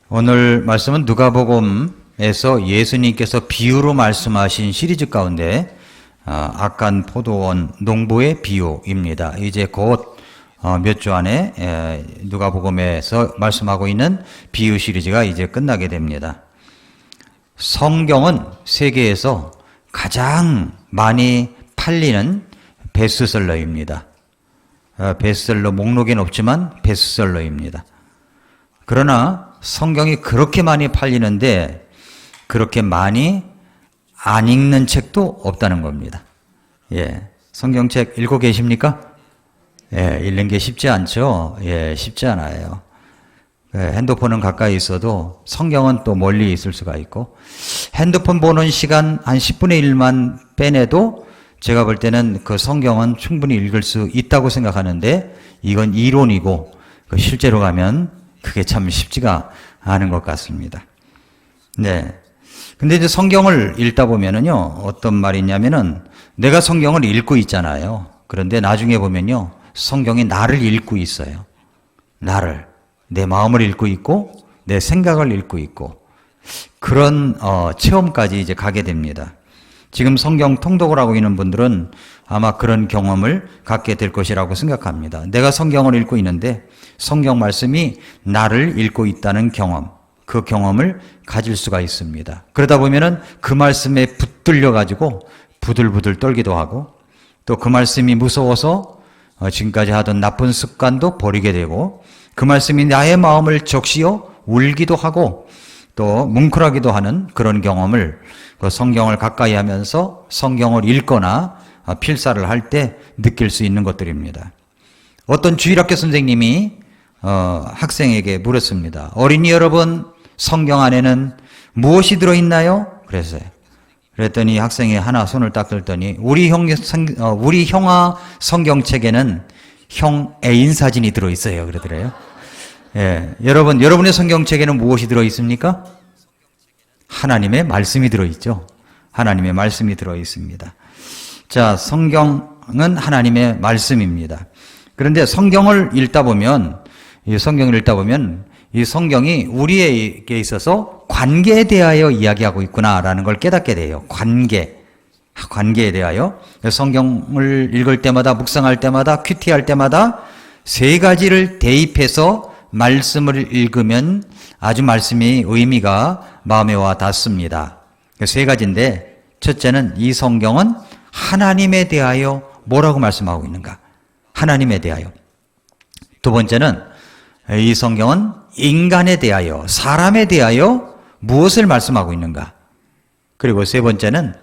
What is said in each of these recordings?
오늘 말씀은 누가복음에서 예수님께서 비유로 말씀하신 시리즈 가운데 악한 포도원 농부의 비유입니다. 이제 곧 몇 주 안에 누가복음에서 말씀하고 있는 비유 시리즈가 이제 끝나게 됩니다. 성경은 세계에서 가장 많이 팔리는 베스트셀러입니다. 베스트셀러 목록에는 없지만 베스트셀러입니다. 그러나 성경이 그렇게 많이 팔리는데 그렇게 많이 안 읽는 책도 없다는 겁니다. 성경책 읽고 계십니까? 읽는 게 쉽지 않죠? 쉽지 않아요. 핸드폰은 가까이 있어도 성경은 또 멀리 있을 수가 있고, 핸드폰 보는 시간 한 10분의 1만 빼내도 제가 볼 때는 그 성경은 충분히 읽을 수 있다고 생각하는데, 이건 이론이고 실제로 가면 그게 참 쉽지가 않은 것 같습니다. 근데 이제 성경을 읽다 보면은요, 어떤 말이 있냐면은, 내가 성경을 읽고 있잖아요. 그런데 나중에 보면요, 성경이 나를 읽고 있어요. 나를. 내 마음을 읽고 있고, 내 생각을 읽고 있고, 그런 체험까지 이제 가게 됩니다. 지금 성경 통독을 하고 있는 분들은 아마 그런 경험을 갖게 될 것이라고 생각합니다. 내가 성경을 읽고 있는데 성경 말씀이 나를 읽고 있다는 경험, 그 경험을 가질 수가 있습니다. 그러다 보면은 그 말씀에 붙들려 가지고 부들부들 떨기도 하고, 또 그 말씀이 무서워서 지금까지 하던 나쁜 습관도 버리게 되고, 그 말씀이 나의 마음을 적시어 울기도 하고 또 뭉클하기도 하는 그런 경험을, 그 성경을 가까이 하면서 성경을 읽거나 필사를 할 때 느낄 수 있는 것들입니다. 어떤 주일학교 선생님이 학생에게 물었습니다. 어린이 여러분, 성경 안에는 무엇이 들어있나요? 그랬더니 학생이 하나 손을 딱 들더니 우리 형아 성경책에는 형 애인 사진이 들어있어요. 그러더래요. 여러분, 여러분의 성경책에는 무엇이 들어있습니까? 하나님의 말씀이 들어있죠. 하나님의 말씀이 들어있습니다. 자, 성경은 하나님의 말씀입니다. 그런데 성경을 읽다 보면 이 성경이 우리에게 있어서 관계에 대하여 이야기하고 있구나라는 걸 깨닫게 돼요. 관계에 대하여. 성경을 읽을 때마다, 묵상할 때마다, 큐티할 때마다 세 가지를 대입해서 말씀을 읽으면 아주 말씀이 의미가 마음에 와 닿습니다. 세 가지인데, 첫째는 이 성경은 하나님에 대하여 뭐라고 말씀하고 있는가? 하나님에 대하여. 두 번째는 이 성경은 인간에 대하여, 사람에 대하여 무엇을 말씀하고 있는가? 그리고 세 번째는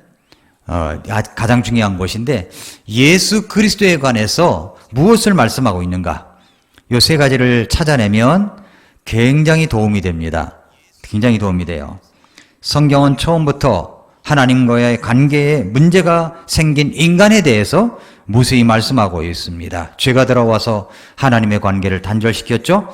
가장 중요한 것인데, 예수 그리스도에 관해서 무엇을 말씀하고 있는가? 이 세 가지를 찾아내면 굉장히 도움이 됩니다. 굉장히 도움이 돼요. 성경은 처음부터 하나님과의 관계에 문제가 생긴 인간에 대해서 무수히 말씀하고 있습니다. 죄가 들어와서 하나님의 관계를 단절시켰죠.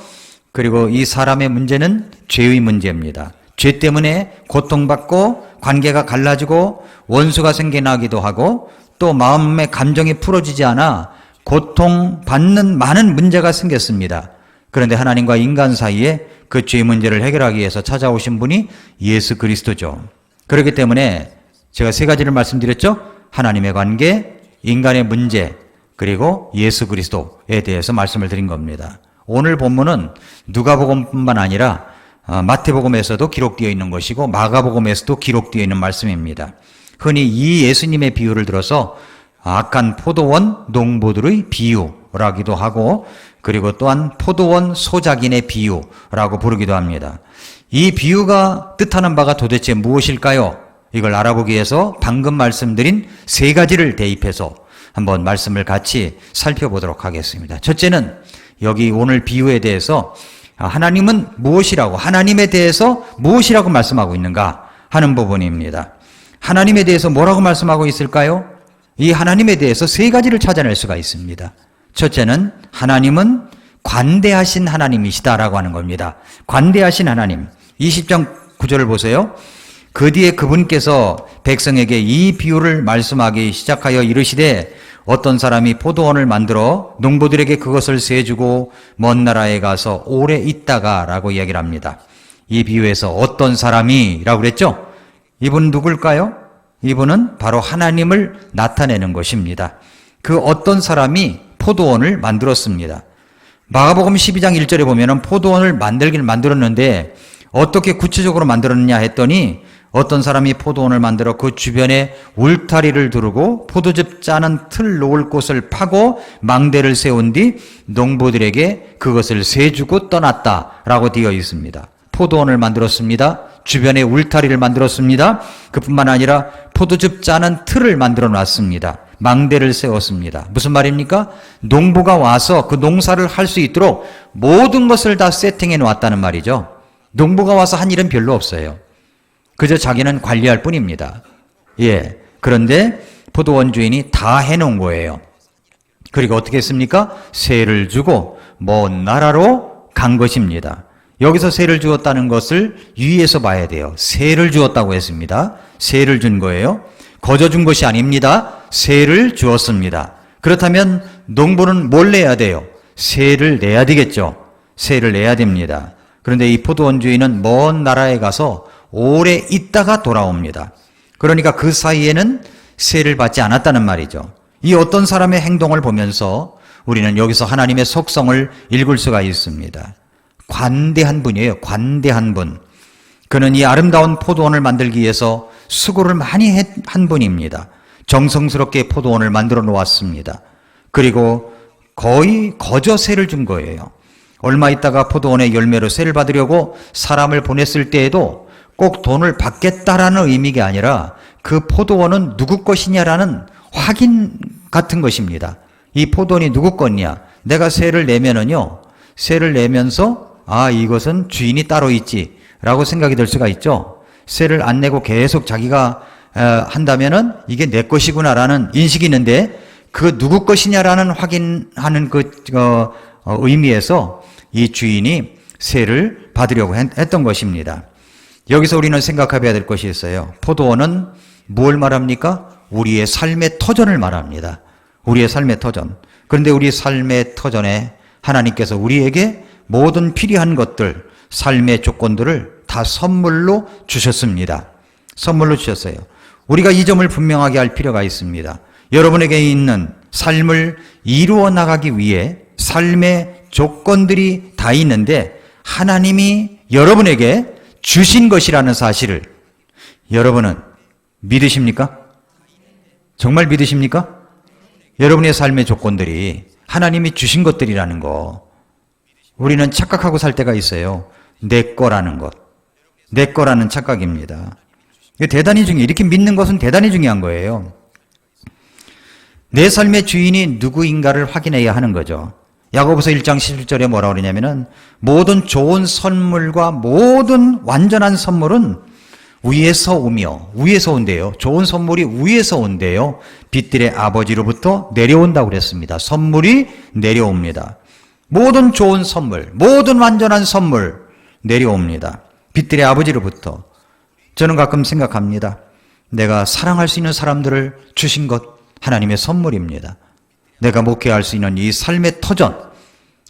그리고 이 사람의 문제는 죄의 문제입니다. 죄 때문에 고통받고 관계가 갈라지고 원수가 생겨나기도 하고, 또 마음의 감정이 풀어지지 않아 고통받는 많은 문제가 생겼습니다. 그런데 하나님과 인간 사이에 그 죄 문제를 해결하기 위해서 찾아오신 분이 예수 그리스도죠. 그렇기 때문에 제가 세 가지를 말씀드렸죠. 하나님의 관계, 인간의 문제, 그리고 예수 그리스도에 대해서 말씀을 드린 겁니다. 오늘 본문은 누가복음뿐만 아니라 마태복음에서도 기록되어 있는 것이고 마가복음에서도 기록되어 있는 말씀입니다. 흔히 이 예수님의 비유를 들어서 악한 포도원 농부들의 비유라기도 하고, 그리고 또한 포도원 소작인의 비유라고 부르기도 합니다. 이 비유가 뜻하는 바가 도대체 무엇일까요? 이걸 알아보기 위해서 방금 말씀드린 세 가지를 대입해서 한번 말씀을 같이 살펴보도록 하겠습니다. 첫째는 여기 오늘 비유에 대해서 하나님은 무엇이라고, 하나님에 대해서 무엇이라고 말씀하고 있는가 하는 부분입니다. 하나님에 대해서 뭐라고 말씀하고 있을까요? 이 하나님에 대해서 세 가지를 찾아낼 수가 있습니다. 첫째는 하나님은 관대하신 하나님이시다라고 하는 겁니다. 관대하신 하나님. 20장 9절을 보세요. 그 뒤에 그분께서 백성에게 이 비유를 말씀하기 시작하여 이르시되, 어떤 사람이 포도원을 만들어 농부들에게 그것을 세주고 먼 나라에 가서 오래 있다가 라고 이야기를 합니다. 이 비유에서 어떤 사람이라고 그랬죠? 이분은 누굴까요? 이분은 바로 하나님을 나타내는 것입니다. 그 어떤 사람이 포도원을 만들었습니다. 마가복음 12장 1절에 보면은 포도원을 만들긴 만들었는데 어떻게 구체적으로 만들었느냐 했더니 어떤 사람이 포도원을 만들어 그 주변에 울타리를 두르고 포도즙 짜는 틀 놓을 곳을 파고 망대를 세운 뒤 농부들에게 그것을 세주고 떠났다라고 되어 있습니다. 포도원을 만들었습니다. 주변에 울타리를 만들었습니다. 그뿐만 아니라 포도즙 짜는 틀을 만들어 놨습니다. 망대를 세웠습니다. 무슨 말입니까? 농부가 와서 그 농사를 할 수 있도록 모든 것을 다 세팅해 놓았다는 말이죠. 농부가 와서 한 일은 별로 없어요. 그저 자기는 관리할 뿐입니다. 예. 그런데 포도원 주인이 다 해놓은 거예요. 그리고 어떻게 했습니까? 세를 주고 먼 나라로 간 것입니다. 여기서 세를 주었다는 것을 유의해서 봐야 돼요. 세를 주었다고 했습니다. 세를 준 거예요. 거저 준 것이 아닙니다. 세를 주었습니다. 그렇다면 농부는 뭘 내야 돼요? 세를 내야 되겠죠. 세를 내야 됩니다. 그런데 이 포도원 주인은 먼 나라에 가서 오래 있다가 돌아옵니다. 그러니까 그 사이에는 세를 받지 않았다는 말이죠. 이 어떤 사람의 행동을 보면서 우리는 여기서 하나님의 속성을 읽을 수가 있습니다. 관대한 분이에요. 관대한 분. 그는 이 아름다운 포도원을 만들기 위해서 수고를 많이 한 분입니다. 정성스럽게 포도원을 만들어 놓았습니다. 그리고 거의 거저 세를 준 거예요. 얼마 있다가 포도원의 열매로 세를 받으려고 사람을 보냈을 때에도 꼭 돈을 받겠다라는 의미가 아니라 그 포도원은 누구 것이냐라는 확인 같은 것입니다. 이 포도원이 누구 거냐? 내가 세를 내면은요, 세를 내면서 이것은 주인이 따로 있지 라고 생각이 들 수가 있죠. 세를 안 내고 계속 자기가 한다면은 이게 내 것이구나라는 인식이 있는데 그 누구 것이냐라는 확인하는 의미에서 이 주인이 세를 받으려고 했던 것입니다. 여기서 우리는 생각해봐야 될 것이 있어요. 포도원은 뭘 말합니까? 우리의 삶의 터전을 말합니다. 우리의 삶의 터전. 그런데 우리 삶의 터전에 하나님께서 우리에게 모든 필요한 것들, 삶의 조건들을 다 선물로 주셨습니다. 선물로 주셨어요. 우리가 이 점을 분명하게 할 필요가 있습니다. 여러분에게 있는 삶을 이루어 나가기 위해 삶의 조건들이 다 있는데 하나님이 여러분에게 주신 것이라는 사실을 여러분은 믿으십니까? 정말 믿으십니까? 여러분의 삶의 조건들이 하나님이 주신 것들이라는 거. 우리는 착각하고 살 때가 있어요. 내 거라는 것. 내 거라는 착각입니다. 대단히 중요해요. 이렇게 믿는 것은 대단히 중요한 거예요. 내 삶의 주인이 누구인가를 확인해야 하는 거죠. 야고보서 1장 11절에 뭐라고 그러냐면은 모든 좋은 선물과 모든 완전한 선물은 위에서 오며 위에서 온대요. 좋은 선물이 위에서 온대요. 빛들의 아버지로부터 내려온다고 그랬습니다. 선물이 내려옵니다. 모든 좋은 선물, 모든 완전한 선물 내려옵니다. 빛들의 아버지로부터. 저는 가끔 생각합니다. 내가 사랑할 수 있는 사람들을 주신 것 하나님의 선물입니다. 내가 목회할 수 있는 이 삶의 터전,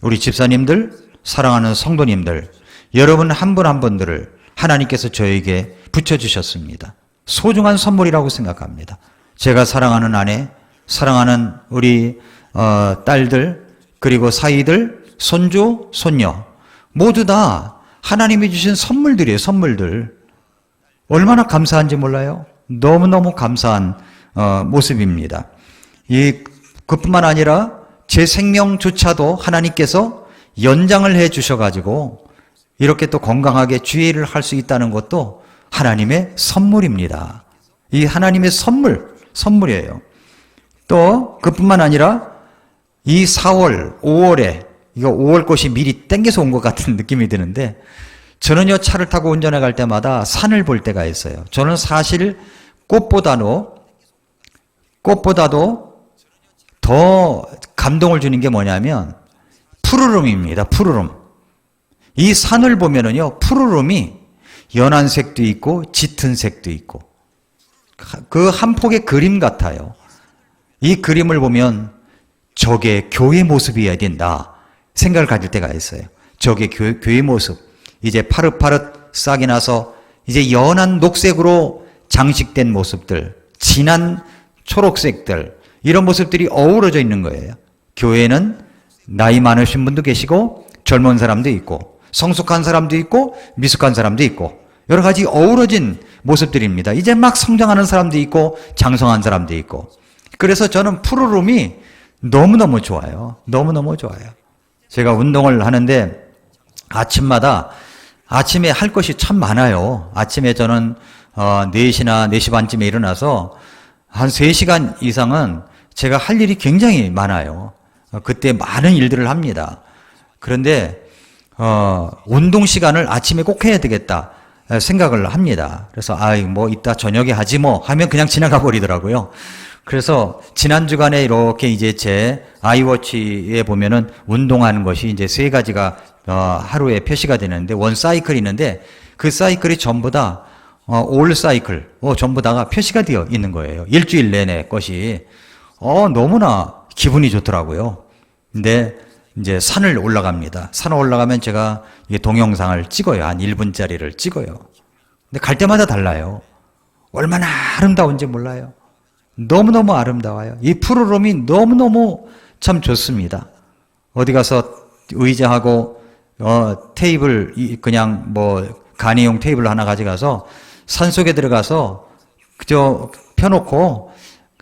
우리 집사님들, 사랑하는 성도님들, 여러분 한 분 한 분들을 하나님께서 저에게 붙여주셨습니다. 소중한 선물이라고 생각합니다. 제가 사랑하는 아내, 사랑하는 우리 딸들, 그리고 사이들, 손주, 손녀 모두 다 하나님이 주신 선물들이에요. 선물들. 얼마나 감사한지 몰라요? 너무너무 감사한 모습입니다. 그뿐만 아니라 제 생명조차도 하나님께서 연장을 해 주셔가지고 이렇게 또 건강하게 주의를 할 수 있다는 것도 하나님의 선물입니다. 이 하나님의 선물이에요. 또 그뿐만 아니라 이 4월, 5월에 이거 5월 꽃이 미리 땡겨서 온 것 같은 느낌이 드는데 저는요 차를 타고 운전해 갈 때마다 산을 볼 때가 있어요. 저는 사실 꽃보다도 더 감동을 주는 게 뭐냐면 푸르름입니다. 푸르름. 이 산을 보면은요 푸르름이 연한 색도 있고 짙은 색도 있고 그 한 폭의 그림 같아요. 이 그림을 보면 저게 교회 모습이어야 된다 생각을 가질 때가 있어요. 저게 교회 모습. 이제 파릇파릇 싹이 나서 이제 연한 녹색으로 장식된 모습들, 진한 초록색들, 이런 모습들이 어우러져 있는 거예요. 교회는 나이 많으신 분도 계시고 젊은 사람도 있고 성숙한 사람도 있고 미숙한 사람도 있고 여러 가지 어우러진 모습들입니다. 이제 막 성장하는 사람도 있고 장성한 사람도 있고. 그래서 저는 푸르름이 너무너무 좋아요. 너무너무 좋아요. 제가 운동을 하는데 아침에 할 것이 참 많아요. 아침에 저는 4시나 4시 반쯤에 일어나서 한 3시간 이상은 제가 할 일이 굉장히 많아요. 그때 많은 일들을 합니다. 그런데 운동 시간을 아침에 꼭 해야 되겠다 생각을 합니다. 그래서 뭐 이따 저녁에 하지 뭐 하면 그냥 지나가 버리더라고요. 그래서 지난 주간에 이렇게 이제 제 아이워치에 보면은 운동하는 것이 이제 3가지가 하루에 표시가 되는데 원 사이클이 있는데 그 사이클이 전부 다 올 사이클 전부 다가 표시가 되어 있는 거예요. 일주일 내내 것이 너무나 기분이 좋더라고요. 근데 이제 산을 올라갑니다. 산을 올라가면 제가 동영상을 찍어요. 한 1분짜리를 찍어요. 근데 갈 때마다 달라요. 얼마나 아름다운지 몰라요. 너무너무 아름다워요. 이 푸르름이 너무너무 참 좋습니다. 어디 가서 의자하고 테이블 그냥 뭐 간이용 테이블 하나 가져가서 산속에 들어가서 그저 펴놓고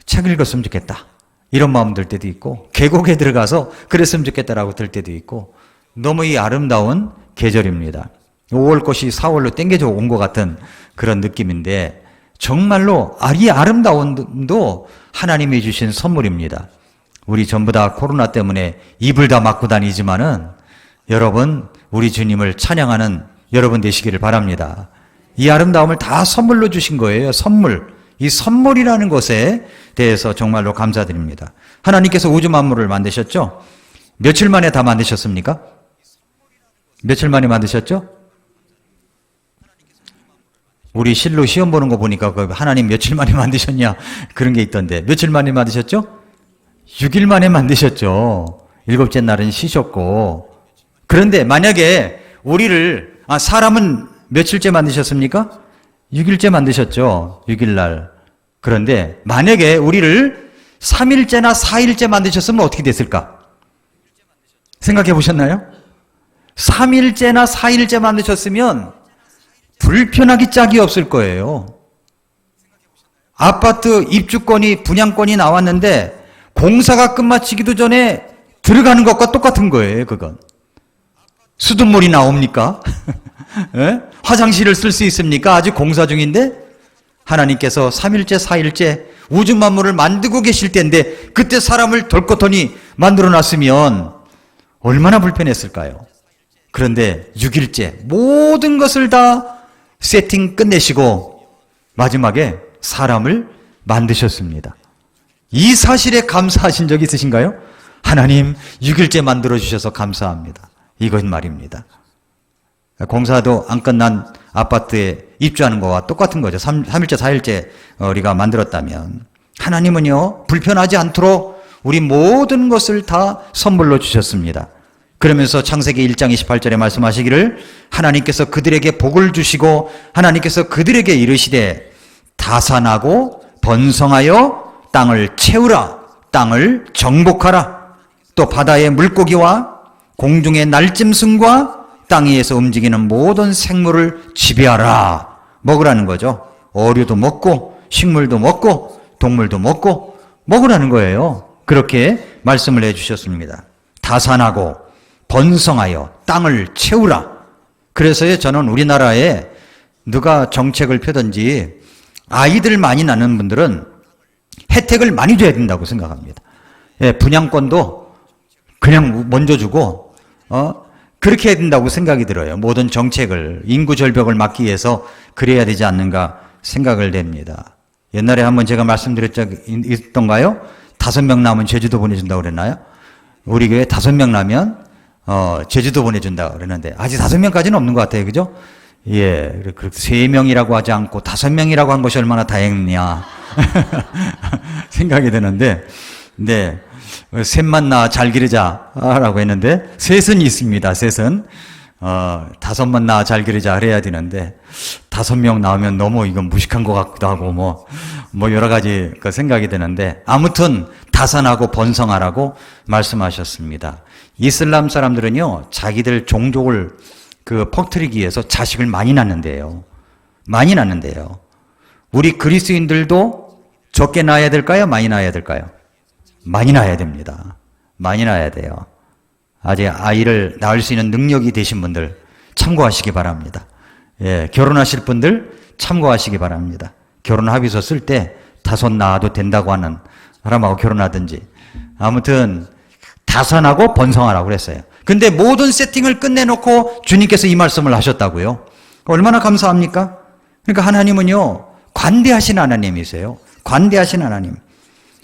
책 읽었으면 좋겠다. 이런 마음 들 때도 있고 계곡에 들어가서 그랬으면 좋겠다라고 들 때도 있고 너무 이 아름다운 계절입니다. 5월꽃이 4월로 땡겨져 온 것 같은 그런 느낌인데 정말로 이 아름다움도 하나님이 주신 선물입니다. 우리 전부 다 코로나 때문에 입을 다 막고 다니지만은 여러분 우리 주님을 찬양하는 여러분 되시기를 바랍니다. 이 아름다움을 다 선물로 주신 거예요. 선물. 이 선물이라는 것에 대해서 정말로 감사드립니다. 하나님께서 우주 만물을 만드셨죠? 며칠 만에 다 만드셨습니까? 며칠 만에 만드셨죠? 우리 실로 시험 보는 거 보니까 하나님 며칠 만에 만드셨냐 그런 게 있던데 며칠 만에 만드셨죠? 6일 만에 만드셨죠. 7째 날은 쉬셨고. 그런데 만약에 우리를 사람은 며칠째 만드셨습니까? 6일째 만드셨죠. 6일날. 그런데 만약에 우리를 3일째나 4일째 만드셨으면 어떻게 됐을까? 생각해 보셨나요? 3일째나 4일째 만드셨으면 불편하기 짝이 없을 거예요. 아파트 입주권이 분양권이 나왔는데 공사가 끝마치기도 전에 들어가는 것과 똑같은 거예요. 그건. 수돗물이 나옵니까? 네? 화장실을 쓸 수 있습니까? 아직 공사 중인데 하나님께서 3일째 4일째 우주 만물을 만들고 계실 때인데 그때 사람을 덜컥더니 만들어놨으면 얼마나 불편했을까요? 그런데 6일째 모든 것을 다 세팅 끝내시고 마지막에 사람을 만드셨습니다. 이 사실에 감사하신 적 있으신가요? 하나님 6일째 만들어주셔서 감사합니다. 이건 말입니다. 공사도 안 끝난 아파트에 입주하는 거와 똑같은 거죠. 3일째 4일째 우리가 만들었다면 하나님은요 불편하지 않도록 우리 모든 것을 다 선물로 주셨습니다. 그러면서 창세기 1장 28절에 말씀하시기를 하나님께서 그들에게 복을 주시고 하나님께서 그들에게 이르시되 다산하고 번성하여 땅을 채우라, 땅을 정복하라, 또 바다의 물고기와 공중의 날짐승과 땅 위에서 움직이는 모든 생물을 지배하라. 먹으라는 거죠. 어류도 먹고 식물도 먹고 동물도 먹고 먹으라는 거예요. 그렇게 말씀을 해주셨습니다. 다산하고 번성하여 땅을 채우라. 그래서 저는 우리나라에 누가 정책을 펴든지 아이들 많이 낳는 분들은 혜택을 많이 줘야 된다고 생각합니다. 분양권도 그냥 먼저 주고 그렇게 해야 된다고 생각이 들어요. 모든 정책을 인구 절벽을 막기 위해서 그래야 되지 않는가 생각을 냅니다. 옛날에 한번 제가 말씀드렸 적 있던가요? 5명 낳으면 제주도 보내준다고 그랬나요? 우리 교회 5명 낳으면 제주도 보내준다고 그랬는데 아직 5명까지는 없는 것 같아요. 그죠? 예, 3명이라고 하지 않고 5명이라고 한 것이 얼마나 다행이냐 생각이 드는데 셋만 낳아 잘 기르자라고 했는데 셋은 있습니다. 셋은. 5명 낳아 잘 기르자 그래야 되는데 5명 나오면 너무 이건 무식한 것 같기도 하고 뭐 여러 가지 그 생각이 드는데 아무튼 다산하고 번성하라고 말씀하셨습니다. 이슬람 사람들은요 자기들 종족을 퍼뜨리기 위해서 자식을 많이 낳는데요. 많이 낳는데요. 우리 그리스인들도 적게 낳아야 될까요? 많이 낳아야 될까요? 많이 낳아야 됩니다. 많이 낳아야 돼요. 아직 아이를 낳을 수 있는 능력이 되신 분들 참고하시기 바랍니다. 예, 결혼하실 분들 참고하시기 바랍니다. 결혼 합의서 쓸 때 5 낳아도 된다고 하는 사람하고 결혼하든지 아무튼 다산하고 번성하라고 그랬어요. 근데 모든 세팅을 끝내놓고 주님께서 이 말씀을 하셨다고요. 얼마나 감사합니까? 그러니까 하나님은요 관대하신 하나님이세요. 관대하신 하나님.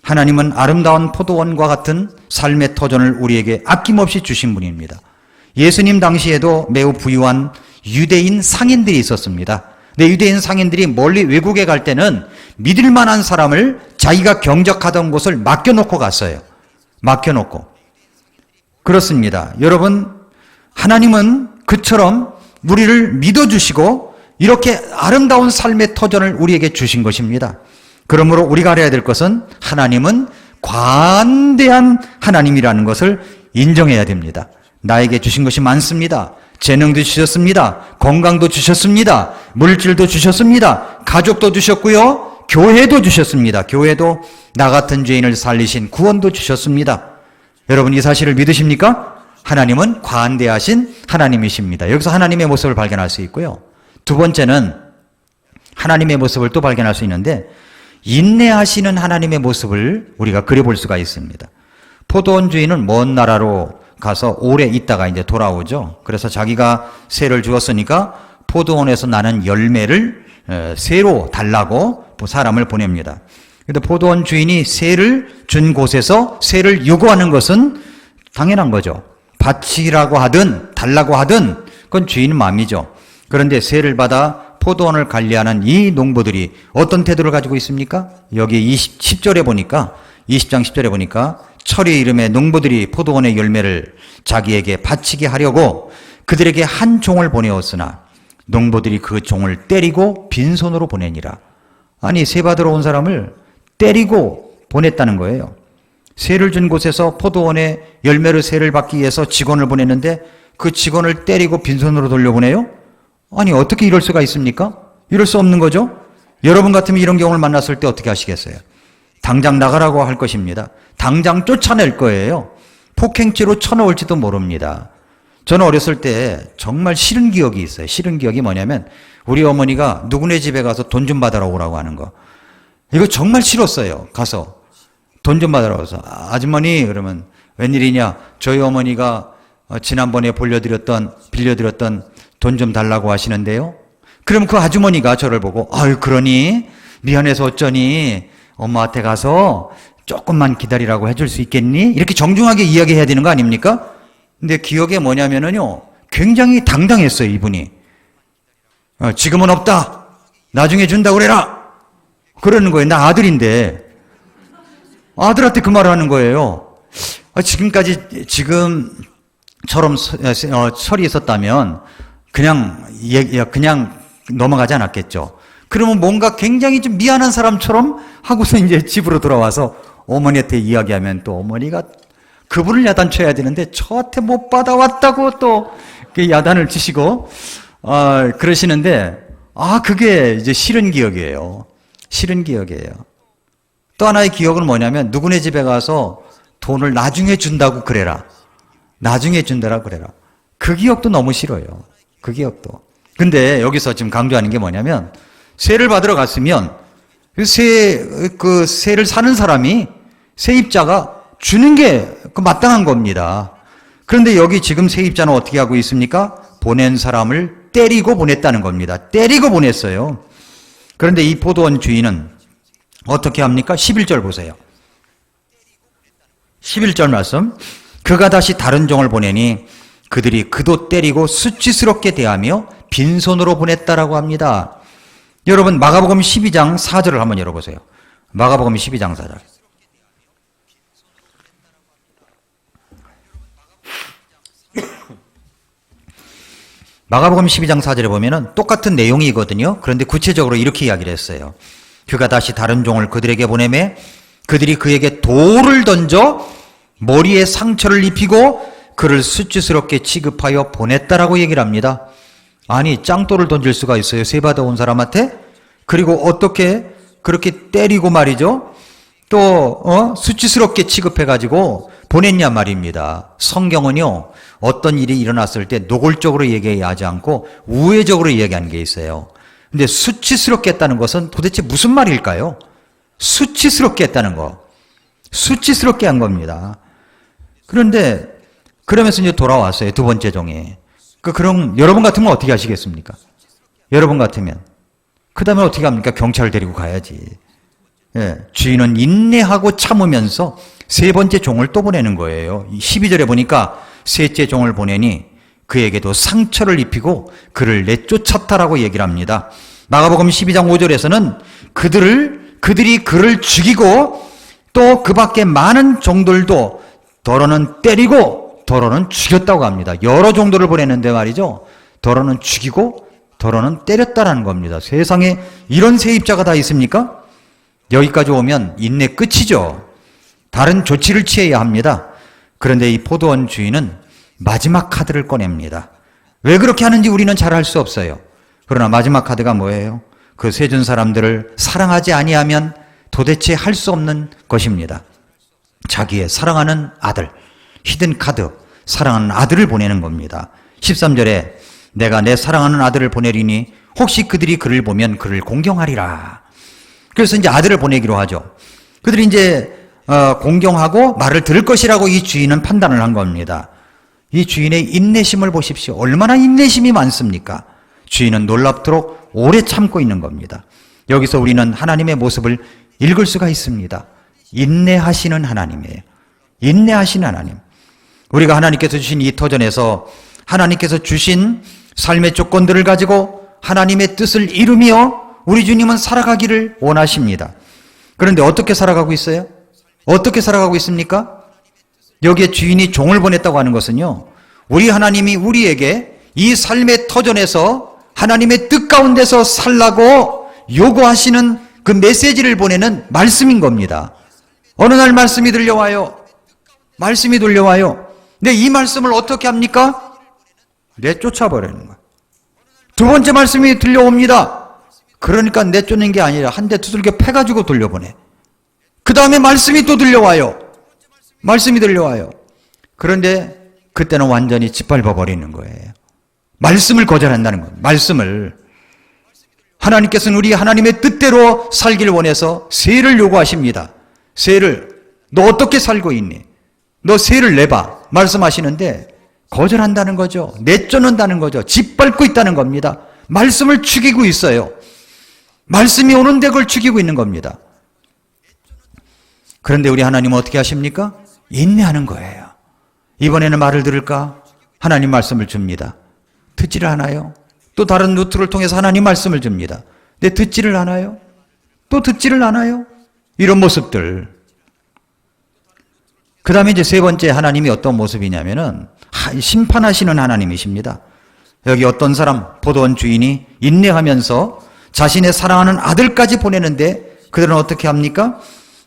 하나님은 아름다운 포도원과 같은 삶의 터전을 우리에게 아낌없이 주신 분입니다. 예수님 당시에도 매우 부유한 유대인 상인들이 있었습니다. 근데 유대인 상인들이 멀리 외국에 갈 때는 믿을 만한 사람을 자기가 경적하던 곳을 맡겨놓고 갔어요. 맡겨놓고. 그렇습니다. 여러분, 하나님은 그처럼 우리를 믿어주시고 이렇게 아름다운 삶의 터전을 우리에게 주신 것입니다. 그러므로 우리가 알아야 될 것은 하나님은 관대한 하나님이라는 것을 인정해야 됩니다. 나에게 주신 것이 많습니다. 재능도 주셨습니다. 건강도 주셨습니다. 물질도 주셨습니다. 가족도 주셨고요. 교회도 주셨습니다. 교회도 나 같은 죄인을 살리신 구원도 주셨습니다. 여러분 이 사실을 믿으십니까? 하나님은 관대하신 하나님이십니다. 여기서 하나님의 모습을 발견할 수 있고요. 두 번째는 하나님의 모습을 또 발견할 수 있는데 인내하시는 하나님의 모습을 우리가 그려볼 수가 있습니다. 포도원 주인은 먼 나라로 가서 오래 있다가 이제 돌아오죠. 그래서 자기가 새를 주었으니까 포도원에서 나는 열매를 새로 달라고 사람을 보냅니다. 그런데 포도원 주인이 새를 준 곳에서 새를 요구하는 것은 당연한 거죠. 바치라고 하든 달라고 하든 그건 주인 마음이죠. 그런데 새를 받아 포도원을 관리하는 이 농부들이 어떤 태도를 가지고 있습니까? 여기 10절에 보니까 20장 10절에 보니까 철의 이름에 농부들이 포도원의 열매를 자기에게 바치게 하려고 그들에게 한 종을 보내었으나 농부들이 그 종을 때리고 빈손으로 보내니라. 아니 새 받으러 온 사람을 때리고 보냈다는 거예요. 새를 준 곳에서 포도원에 열매를 새를 받기 위해서 직원을 보냈는데 그 직원을 때리고 빈손으로 돌려보내요? 아니 어떻게 이럴 수가 있습니까? 이럴 수 없는 거죠. 여러분 같으면 이런 경우를 만났을 때 어떻게 하시겠어요? 당장 나가라고 할 것입니다. 당장 쫓아낼 거예요. 폭행죄로 쳐넣을지도 모릅니다. 저는 어렸을 때 정말 싫은 기억이 있어요. 싫은 기억이 뭐냐면 우리 어머니가 누구네 집에 가서 돈 좀 받으러 오라고 하는 거. 이거 정말 싫었어요. 가서 돈 좀 받으러 와서 아주머니 그러면 웬일이냐? 저희 어머니가 지난번에 빌려드렸던 돈 좀 달라고 하시는데요. 그럼 그 아주머니가 저를 보고 아유 그러니 미안해서 어쩌니 엄마한테 가서 조금만 기다리라고 해줄 수 있겠니? 이렇게 정중하게 이야기해야 되는 거 아닙니까? 근데 기억에 뭐냐면은요 굉장히 당당했어요 이분이. 지금은 없다. 나중에 준다고 그래라. 그러는 거예요. 나 아들인데 아들한테 그 말을 하는 거예요. 지금처럼 설이 있었다면 그냥 넘어가지 않았겠죠. 그러면 뭔가 굉장히 좀 미안한 사람처럼 하고서 이제 집으로 돌아와서 어머니한테 이야기하면 또 어머니가 그분을 야단쳐야 되는데 저한테 못 받아왔다고 또 야단을 치시고 그러시는데 그게 이제 싫은 기억이에요. 싫은 기억이에요. 또 하나의 기억은 뭐냐면 누구네 집에 가서 돈을 나중에 준다고 그래라. 나중에 준다라 그래라. 그 기억도 너무 싫어요. 그 기억도. 근데 여기서 지금 강조하는 게 뭐냐면 세를 받으러 갔으면 세를 사는 사람이 세입자가 주는 게 마땅한 겁니다. 그런데 여기 지금 세입자는 어떻게 하고 있습니까? 보낸 사람을 때리고 보냈다는 겁니다. 때리고 보냈어요. 그런데 이 포도원 주인은 어떻게 합니까? 11절 보세요. 11절 말씀. 그가 다시 다른 종을 보내니 그들이 그도 때리고 수치스럽게 대하며 빈손으로 보냈다라고 합니다. 여러분 마가복음 12장 4절을 한번 열어보세요. 마가복음 12장 4절. 마가복음 12장 4절에 보면은 똑같은 내용이거든요. 그런데 구체적으로 이렇게 이야기를 했어요. 그가 다시 다른 종을 그들에게 보내매 그들이 그에게 돌을 던져 머리에 상처를 입히고 그를 수치스럽게 취급하여 보냈다라고 얘기를 합니다. 아니, 짱돌을 던질 수가 있어요? 세 받아온 사람한테? 그리고 어떻게 그렇게 때리고 말이죠. 또 수치스럽게 취급해가지고 보냈냐 말입니다. 성경은요, 어떤 일이 일어났을 때 노골적으로 얘기하지 않고 우회적으로 이야기하는 게 있어요. 근데 수치스럽게 했다는 것은 도대체 무슨 말일까요? 수치스럽게 했다는 거. 수치스럽게 한 겁니다. 그런데 그러면서 이제 돌아왔어요. 두 번째 종에. 그럼 여러분 같으면 어떻게 하시겠습니까? 여러분 같으면. 그 다음에 어떻게 합니까? 경찰을 데리고 가야지. 예, 주인은 인내하고 참으면서 세 번째 종을 또 보내는 거예요. 12절에 보니까 셋째 종을 보내니 그에게도 상처를 입히고 그를 내쫓았다라고 얘기를 합니다. 마가복음 12장 5절에서는 그들이 그를 죽이고 또 그 밖에 많은 종들도 더러는 때리고 더러는 죽였다고 합니다. 여러 종들을 보냈는데 말이죠. 더러는 죽이고 더러는 때렸다라는 겁니다. 세상에 이런 세입자가 다 있습니까? 여기까지 오면 인내 끝이죠. 다른 조치를 취해야 합니다. 그런데 이 포도원 주인은 마지막 카드를 꺼냅니다. 왜 그렇게 하는지 우리는 잘 알 수 없어요. 그러나 마지막 카드가 뭐예요? 그 세준 사람들을 사랑하지 아니하면 도대체 할 수 없는 것입니다. 자기의 사랑하는 아들, 히든 카드, 사랑하는 아들을 보내는 겁니다. 13절에 내가 내 사랑하는 아들을 보내리니 혹시 그들이 그를 보면 그를 공경하리라. 그래서 이제 아들을 보내기로 하죠. 그들이 이제 공경하고 말을 들을 것이라고 이 주인은 판단을 한 겁니다. 이 주인의 인내심을 보십시오. 얼마나 인내심이 많습니까? 주인은 놀랍도록 오래 참고 있는 겁니다. 여기서 우리는 하나님의 모습을 읽을 수가 있습니다. 인내하시는 하나님이에요. 인내하시는 하나님. 우리가 하나님께서 주신 이 터전에서 하나님께서 주신 삶의 조건들을 가지고 하나님의 뜻을 이루며 우리 주님은 살아가기를 원하십니다. 그런데 어떻게 살아가고 있어요? 어떻게 살아가고 있습니까? 여기에 주인이 종을 보냈다고 하는 것은요, 우리 하나님이 우리에게 이 삶의 터전에서 하나님의 뜻 가운데서 살라고 요구하시는 그 메시지를 보내는 말씀인 겁니다. 어느 날 말씀이 들려와요. 말씀이 들려와요. 근데 이 말씀을 어떻게 합니까? 내쫓아버리는 거예요. 두 번째 말씀이 들려옵니다. 그러니까 내쫓는 게 아니라 한 대 두들겨 패가지고 돌려보내. 그 다음에 말씀이 또 들려와요. 말씀이 들려와요. 그런데 그때는 완전히 짓밟아버리는 거예요. 말씀을 거절한다는 거예요. 말씀을. 하나님께서는 우리 하나님의 뜻대로 살기를 원해서 세를 요구하십니다. 세를. 너 어떻게 살고 있니? 너 세를 내봐. 말씀하시는데 거절한다는 거죠. 내쫓는다는 거죠. 짓밟고 있다는 겁니다. 말씀을 죽이고 있어요. 말씀이 오는데 그걸 죽이고 있는 겁니다. 그런데 우리 하나님은 어떻게 하십니까? 인내하는 거예요. 이번에는 말을 들을까? 하나님 말씀을 줍니다. 듣지를 않아요. 또 다른 루트를 통해서 하나님 말씀을 줍니다. 근데 듣지를 않아요. 또 듣지를 않아요. 이런 모습들. 그 다음에 이제 세 번째 하나님이 어떤 모습이냐면은 심판하시는 하나님이십니다. 여기 어떤 사람, 포도원 주인이 인내하면서 자신의 사랑하는 아들까지 보내는데 그들은 어떻게 합니까?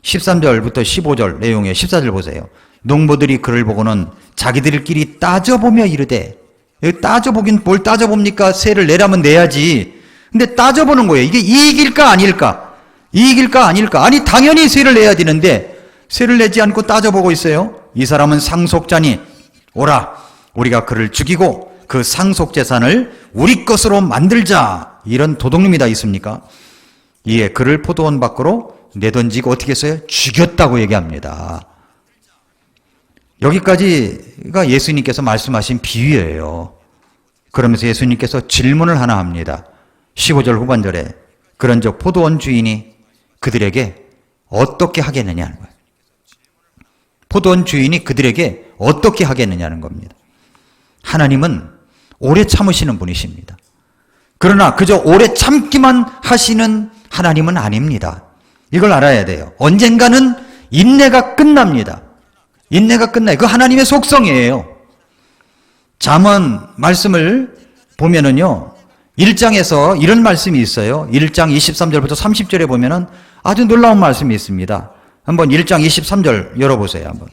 13절부터 15절 내용에 14절 보세요. 농부들이 그를 보고는 자기들끼리 따져보며 이르되, 여기 따져보긴 뭘 따져봅니까? 세를 내라면 내야지. 근데 따져보는 거예요. 이게 이익일까 아닐까? 이익일까 아닐까? 아니 당연히 세를 내야 되는데 세를 내지 않고 따져보고 있어요. 이 사람은 상속자니 오라 우리가 그를 죽이고 그 상속재산을 우리 것으로 만들자. 이런 도둑놈이 다 있습니까? 이에 그를 포도원 밖으로 내던지고 어떻게 했어요? 죽였다고 얘기합니다. 여기까지가 예수님께서 말씀하신 비유예요. 그러면서 예수님께서 질문을 하나 합니다. 15절 후반절에 그런즉 포도원 주인이 그들에게 어떻게 하겠느냐는 거예요. 포도원 주인이 그들에게 어떻게 하겠느냐는 겁니다. 하나님은 오래 참으시는 분이십니다. 그러나 그저 오래 참기만 하시는 하나님은 아닙니다. 이걸 알아야 돼요. 언젠가는 인내가 끝납니다. 인내가 끝나요. 그 하나님의 속성이에요. 잠언 말씀을 보면은요, 1장에서 이런 말씀이 있어요. 1장 23절부터 30절에 보면은 아주 놀라운 말씀이 있습니다. 한번 1장 23절 열어보세요. 한번.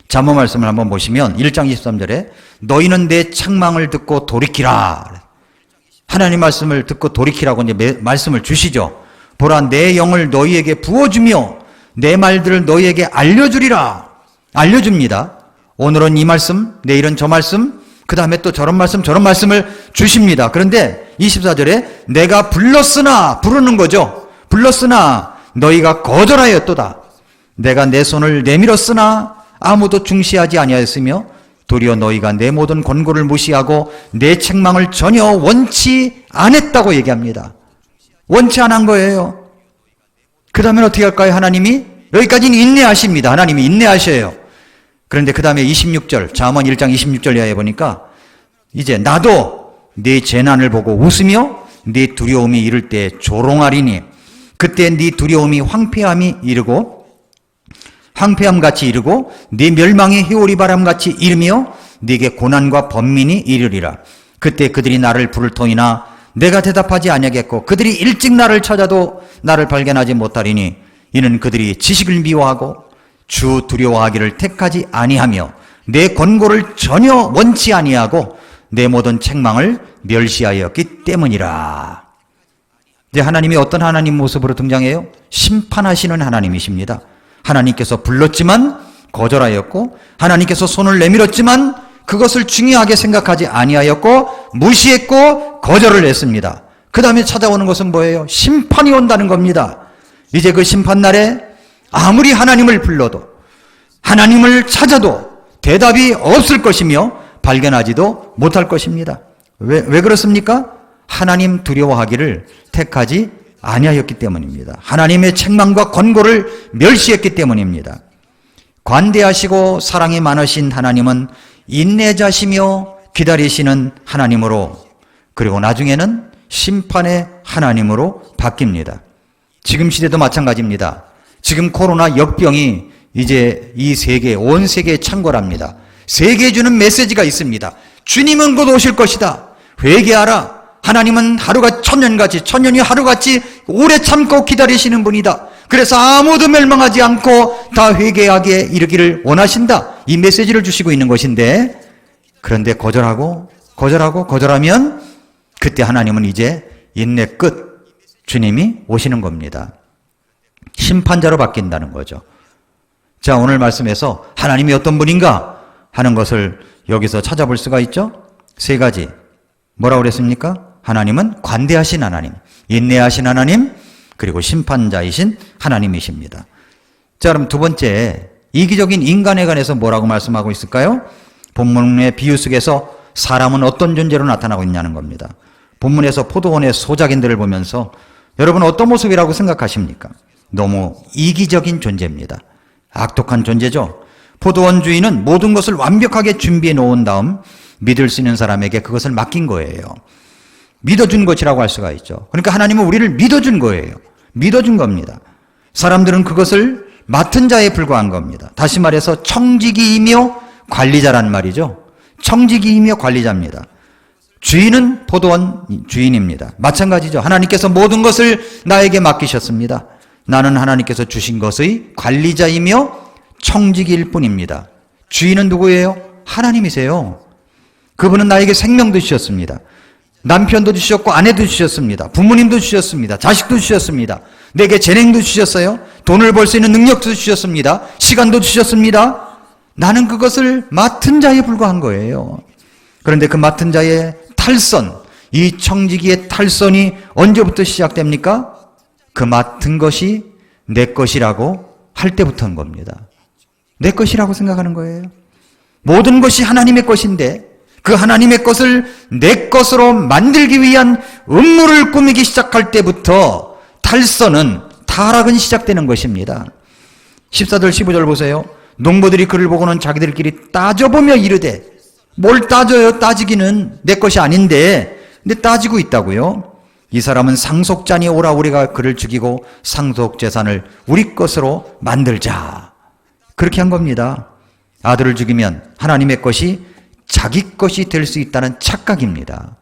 잠언 말씀을 한번 보시면 1장 23절에 너희는 내 책망을 듣고 돌이키라. 하나님 말씀을 듣고 돌이키라고 이제 말씀을 주시죠. 보라, 내 영을 너희에게 부어주며 내 말들을 너희에게 알려주리라. 알려줍니다. 오늘은 이 말씀, 내일은 저 말씀, 그 다음에 또 저런 말씀을 주십니다. 그런데 24절에 내가 불렀으나, 부르는 거죠. 불렀으나 너희가 거절하였도다. 내가 내 손을 내밀었으나 아무도 중시하지 아니하였으며 도리어 너희가 내 모든 권고를 무시하고 내 책망을 전혀 원치 않았다고 얘기합니다. 원치 않은 거예요. 그 다음에 어떻게 할까요? 하나님이 여기까지는 인내하십니다. 하나님이 인내하셔요. 그런데 그 다음에 26절, 잠언 1장 26절 이하에 보니까 이제 나도 네 재난을 보고 웃으며 네 두려움이 이를 때 조롱하리니 그때 네 두려움이 황폐함같이 이르고 네 멸망의 희오리 바람같이 이르며 네게 고난과 번민이 이르리라. 그때 그들이 나를 부를 터이나 내가 대답하지 아니하겠고 그들이 일찍 나를 찾아도 나를 발견하지 못하리니 이는 그들이 지식을 미워하고 주 두려워하기를 택하지 아니하며 내 권고를 전혀 원치 아니하고 내 모든 책망을 멸시하였기 때문이라. 이제 하나님이 어떤 하나님 모습으로 등장해요? 심판하시는 하나님이십니다. 하나님께서 불렀지만 거절하였고 하나님께서 손을 내밀었지만 그것을 중요하게 생각하지 아니하였고 무시했고 거절을 했습니다. 그 다음에 찾아오는 것은 뭐예요? 심판이 온다는 겁니다. 이제 그 심판날에 아무리 하나님을 불러도 하나님을 찾아도 대답이 없을 것이며 발견하지도 못할 것입니다. 왜 그렇습니까? 하나님 두려워하기를 택하지 아니하였기 때문입니다. 하나님의 책망과 권고를 멸시했기 때문입니다. 관대하시고 사랑이 많으신 하나님은 인내자시며 기다리시는 하나님으로, 그리고 나중에는 심판의 하나님으로 바뀝니다. 지금 시대도 마찬가지입니다. 지금 코로나 역병이 이제 이 세계, 온 세계에 창궐합니다. 세계에 주는 메시지가 있습니다. 주님은 곧 오실 것이다. 회개하라. 하나님은 하루가 천년같이, 천년이 하루같이 오래 참고 기다리시는 분이다. 그래서 아무도 멸망하지 않고 다 회개하게 이르기를 원하신다. 이 메시지를 주시고 있는 것인데, 그런데 거절하면 그때 하나님은 이제 인내 끝, 주님이 오시는 겁니다. 심판자로 바뀐다는 거죠. 자, 오늘 말씀에서 하나님이 어떤 분인가 하는 것을 여기서 찾아볼 수가 있죠. 세 가지. 뭐라고 그랬습니까? 하나님은 관대하신 하나님, 인내하신 하나님, 그리고 심판자이신 하나님이십니다. 자, 그럼 두 번째, 이기적인 인간에 관해서 뭐라고 말씀하고 있을까요? 본문의 비유 속에서 사람은 어떤 존재로 나타나고 있냐는 겁니다. 본문에서 포도원의 소작인들을 보면서 여러분 어떤 모습이라고 생각하십니까? 너무 이기적인 존재입니다. 악독한 존재죠. 포도원 주인은 모든 것을 완벽하게 준비해 놓은 다음 믿을 수 있는 사람에게 그것을 맡긴 거예요. 믿어준 것이라고 할 수가 있죠. 그러니까 하나님은 우리를 믿어준 거예요. 믿어준 겁니다. 사람들은 그것을 맡은 자에 불과한 겁니다. 다시 말해서 청지기이며 관리자란 말이죠. 청지기이며 관리자입니다. 주인은 포도원 주인입니다. 마찬가지죠. 하나님께서 모든 것을 나에게 맡기셨습니다. 나는 하나님께서 주신 것의 관리자이며 청지기일 뿐입니다. 주인은 누구예요? 하나님이세요. 그분은 나에게 생명도 주셨습니다. 남편도 주셨고 아내도 주셨습니다. 부모님도 주셨습니다. 자식도 주셨습니다. 내게 재능도 주셨어요. 돈을 벌 수 있는 능력도 주셨습니다. 시간도 주셨습니다. 나는 그것을 맡은 자에 불과한 거예요. 그런데 그 맡은 자의 탈선, 이 청지기의 탈선이 언제부터 시작됩니까? 그 맡은 것이 내 것이라고 할 때부터인 겁니다. 내 것이라고 생각하는 거예요. 모든 것이 하나님의 것인데 그 하나님의 것을 내 것으로 만들기 위한 음모를 꾸미기 시작할 때부터 탈선은, 타락은 시작되는 것입니다. 14절 15절 보세요. 농부들이 그를 보고는 자기들끼리 따져보며 이르되, 뭘 따져요? 따지기는 내 것이 아닌데, 근데 따지고 있다고요. 이 사람은 상속자니 오라, 우리가 그를 죽이고 상속재산을 우리 것으로 만들자. 그렇게 한 겁니다. 아들을 죽이면 하나님의 것이 자기 것이 될 수 있다는 착각입니다.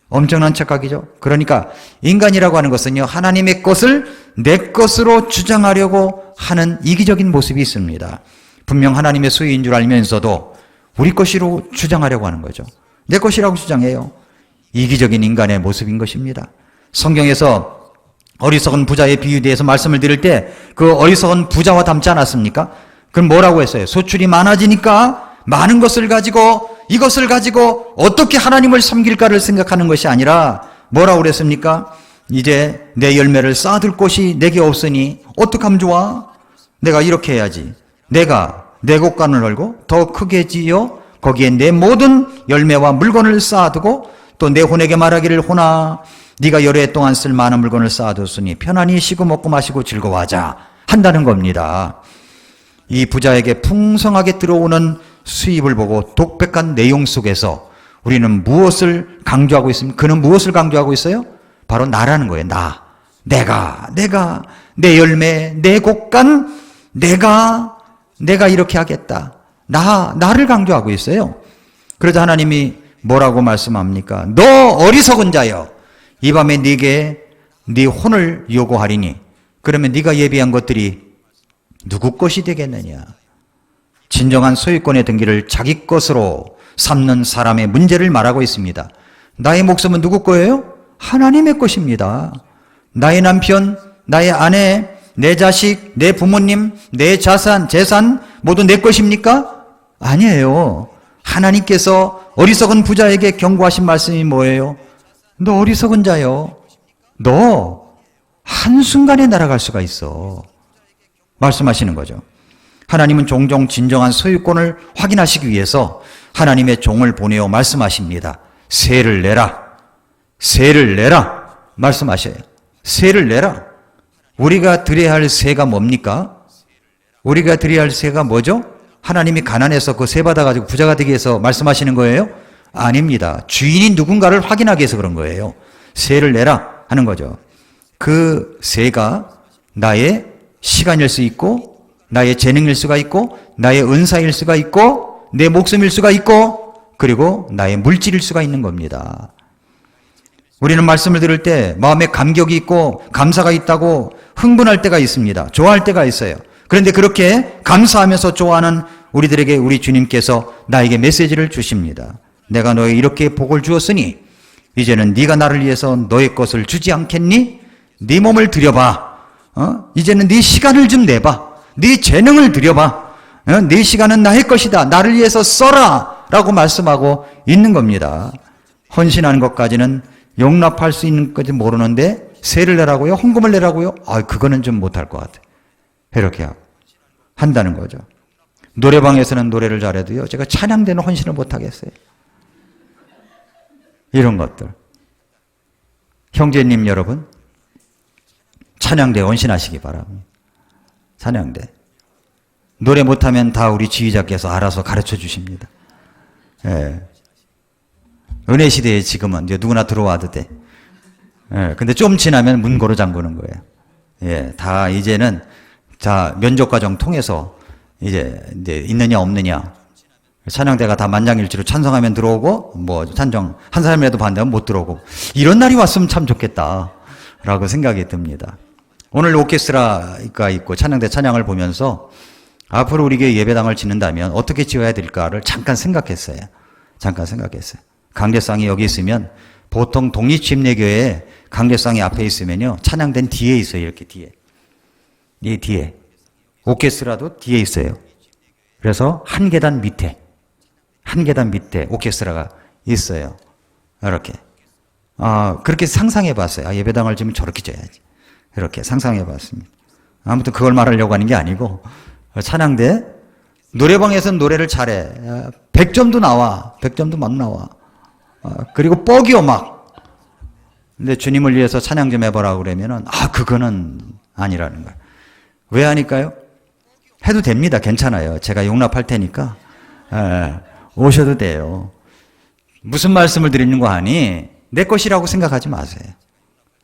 엄청난 착각이죠. 그러니까 인간이라고 하는 것은요, 하나님의 것을 내 것으로 주장하려고 하는 이기적인 모습이 있습니다. 분명 하나님의 소유인 줄 알면서도 우리 것으로 주장하려고 하는 거죠. 내 것이라고 주장해요. 이기적인 인간의 모습인 것입니다. 성경에서 어리석은 부자의 비유에 대해서 말씀을 드릴 때 그 어리석은 부자와 닮지 않았습니까? 그럼 뭐라고 했어요? 소출이 많아지니까 많은 것을 가지고 이것을 가지고 어떻게 하나님을 섬길까를 생각하는 것이 아니라 뭐라고 그랬습니까? 이제 내 열매를 쌓아둘 곳이 내게 없으니 어떡하면 좋아? 내가 이렇게 해야지. 내가 내 곳간을 열고 더 크게 지어 거기에 내 모든 열매와 물건을 쌓아두고 또 내 혼에게 말하기를, 혼아 네가 여러 해 동안 쓸 많은 물건을 쌓아뒀으니 편안히 쉬고 먹고 마시고 즐거워하자 한다는 겁니다. 이 부자에게 풍성하게 들어오는 수입을 보고 독백한 내용 속에서 우리는 무엇을 강조하고 있습니까? 그는 무엇을 강조하고 있어요? 바로 나라는 거예요. 내가 내 열매, 내 곡간, 내가 이렇게 하겠다. 나를 강조하고 있어요. 그러자 하나님이 뭐라고 말씀합니까? 너 어리석은 자여, 이 밤에 네게 네 혼을 요구하리니 그러면 네가 예비한 것들이 누구 것이 되겠느냐? 진정한 소유권의 등기를 자기 것으로 삼는 사람의 문제를 말하고 있습니다. 나의 목숨은 누구 거예요? 하나님의 것입니다. 나의 남편, 나의 아내, 내 자식, 내 부모님, 내 재산 모두 내 것입니까? 아니에요. 하나님께서 어리석은 부자에게 경고하신 말씀이 뭐예요? 너 어리석은 자요. 너 한순간에 날아갈 수가 있어. 말씀하시는 거죠. 하나님은 종종 진정한 소유권을 확인하시기 위해서 하나님의 종을 보내어 말씀하십니다. 세를 내라. 말씀하셔요. 세를 내라. 우리가 드려야 할 세가 뭡니까? 우리가 드려야 할 세가 뭐죠? 하나님이 가난해서 그 세 받아가지고 부자가 되기 위해서 말씀하시는 거예요? 아닙니다. 주인이 누군가를 확인하기 위해서 그런 거예요. 세를 내라 하는 거죠. 그 세가 나의 시간일 수 있고, 나의 재능일 수가 있고, 나의 은사일 수가 있고, 내 목숨일 수가 있고, 그리고 나의 물질일 수가 있는 겁니다. 우리는 말씀을 들을 때 마음에 감격이 있고 감사가 있다고 흥분할 때가 있습니다. 좋아할 때가 있어요. 그런데 그렇게 감사하면서 좋아하는 우리들에게 우리 주님께서 나에게 메시지를 주십니다. 내가 너에게 이렇게 복을 주었으니 이제는 네가 나를 위해서 너의 것을 주지 않겠니? 네 몸을 들여봐. 이제는 네 시간을 좀 내봐. 네 재능을 들여봐. 네 시간은 나의 것이다. 나를 위해서 써라 라고 말씀하고 있는 겁니다. 헌신하는 것까지는 용납할 수 있는 것인지 모르는데 세를 내라고요? 헌금을 내라고요? 그거는 좀 못할 것 같아요. 이렇게 한다는 거죠. 노래방에서는 노래를 잘해도요, 제가 찬양대는 헌신을 못하겠어요. 이런 것들. 형제님 여러분, 찬양대 헌신하시기 바랍니다. 찬양대. 노래 못하면 다 우리 지휘자께서 알아서 가르쳐 주십니다. 예. 은혜 시대에 지금은 이제 누구나 들어와도 돼. 예. 근데 좀 지나면 문 고로 잠그는 거예요. 예. 다 이제는 면접 과정 통해서 이제 있느냐 없느냐. 찬양대가 다 만장일치로 찬성하면 들어오고, 찬정 한 사람이라도 반대하면 못 들어오고. 이런 날이 왔으면 참 좋겠다 라고 생각이 듭니다. 오늘 오케스트라가 있고 찬양대 찬양을 보면서 앞으로 우리 교회 예배당을 짓는다면 어떻게 지어야 될까를 잠깐 생각했어요. 강대상이 여기 있으면 보통 독립침례교회에 강대상이 앞에 있으면요, 찬양대는 뒤에 있어요. 이렇게 뒤에. 이 뒤에. 오케스트라도 뒤에 있어요. 그래서 한 계단 밑에 오케스트라가 있어요. 이렇게. 그렇게 상상해 봤어요. 예배당을 지으면 저렇게 져야지. 이렇게 상상해 봤습니다. 아무튼 그걸 말하려고 하는 게 아니고, 찬양대, 노래방에서는 노래를 잘해. 100점도 나와. 100점도 막 나와. 그리고 뻑이요, 막. 근데 주님을 위해서 찬양 좀 해보라고 그러면은, 그거는 아니라는 거예요. 왜 하니까요? 해도 됩니다. 괜찮아요. 제가 용납할 테니까. 오셔도 돼요. 무슨 말씀을 드리는 거 하니? 내 것이라고 생각하지 마세요.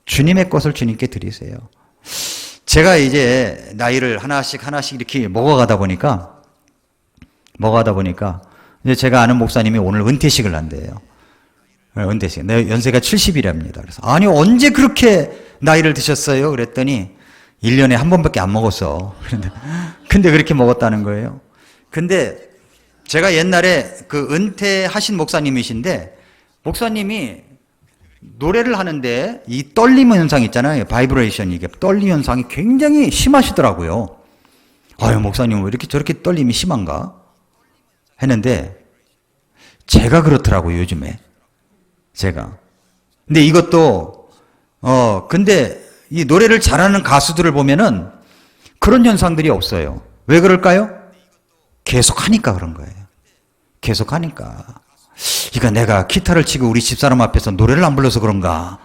주님의 것을 주님께 드리세요. 제가 이제 나이를 하나씩 이렇게 먹어가다 보니까 이제 제가 아는 목사님이 오늘 은퇴식을 한대요. 은퇴식. 내 연세가 70이랍니다. 그래서 아니 언제 그렇게 나이를 드셨어요? 그랬더니 1년에 한 번밖에 안 먹었어. 근데 그렇게 먹었다는 거예요. 근데 제가 옛날에 그 은퇴하신 목사님이신데 목사님이 노래를 하는데 이 떨림 현상 있잖아요. 바이브레이션, 이게 떨림 현상이 굉장히 심하시더라고요. 아유, 목사님 왜 이렇게 저렇게 떨림이 심한가? 했는데 제가 그렇더라고요, 요즘에. 제가. 근데 이것도 근데 이 노래를 잘하는 가수들을 보면은 그런 현상들이 없어요. 왜 그럴까요? 계속 하니까 그런 거예요. 계속 하니까. 이거 내가 기타를 치고 우리 집사람 앞에서 노래를 안 불러서 그런가?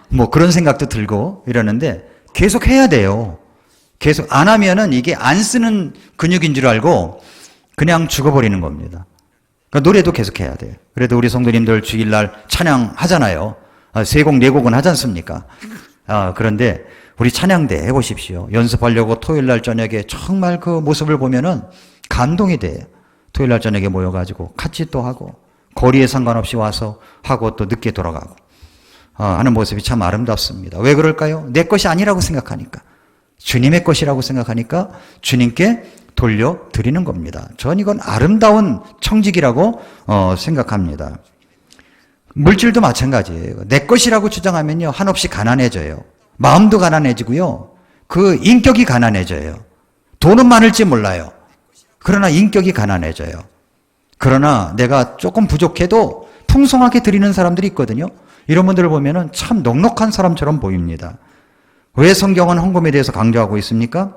뭐 그런 생각도 들고 이러는데 계속 해야 돼요. 계속 안 하면은 이게 안 쓰는 근육인 줄 알고 그냥 죽어버리는 겁니다. 그러니까 노래도 계속 해야 돼요. 그래도 우리 성도님들 주일날 찬양 하잖아요. 세 곡, 네 곡은 하지 않습니까? 그런데 우리 찬양대 해보십시오. 연습하려고 토요일날 저녁에 정말 그 모습을 보면은 감동이 돼요. 토요일날 저녁에 모여가지고 같이 또 하고 거리에 상관없이 와서 하고 또 늦게 돌아가고 하는 모습이 참 아름답습니다. 왜 그럴까요? 내 것이 아니라고 생각하니까. 주님의 것이라고 생각하니까 주님께 돌려드리는 겁니다. 전 이건 아름다운 청직이라고 생각합니다. 물질도 마찬가지예요. 내 것이라고 주장하면요, 한없이 가난해져요. 마음도 가난해지고요. 그 인격이 가난해져요. 돈은 많을지 몰라요. 그러나 인격이 가난해져요. 그러나 내가 조금 부족해도 풍성하게 드리는 사람들이 있거든요. 이런 분들을 보면은 참 넉넉한 사람처럼 보입니다. 왜 성경은 헌금에 대해서 강조하고 있습니까?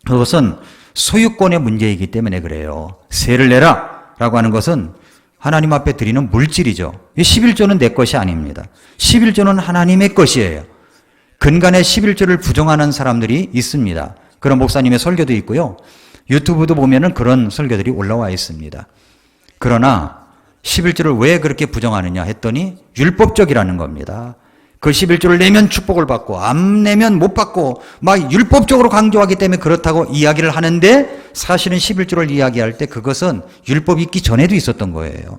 그것은 소유권의 문제이기 때문에 그래요. 세를 내라 라고 하는 것은 하나님 앞에 드리는 물질이죠. 이 11조는 내 것이 아닙니다. 11조는 하나님의 것이에요. 근간에 11조를 부정하는 사람들이 있습니다. 그런 목사님의 설교도 있고요. 유튜브도 보면은 그런 설교들이 올라와 있습니다. 그러나 11조를 왜 그렇게 부정하느냐 했더니 율법적이라는 겁니다. 그 11조를 내면 축복을 받고 안 내면 못 받고 막 율법적으로 강조하기 때문에 그렇다고 이야기를 하는데 사실은 11조를 이야기할 때 그것은 율법이 있기 전에도 있었던 거예요.